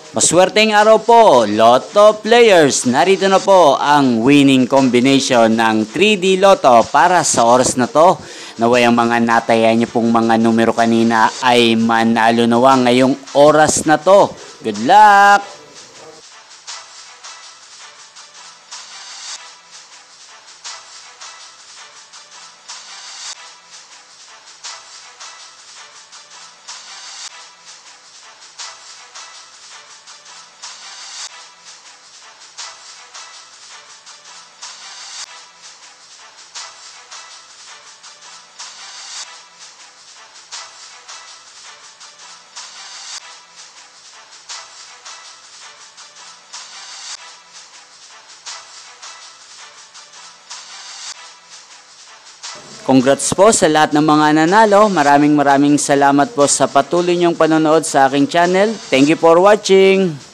Maswerteng araw po, Lotto players. Narito na po ang winning combination ng 3D Lotto para sa oras na to. Naway ang mga nataya niyo pong mga numero kanina ay manalo nawa ngayong oras na to. Good luck! Congrats po sa lahat ng mga nanalo. Maraming salamat po sa patuloy niyong panonood sa aking channel. Thank you for watching.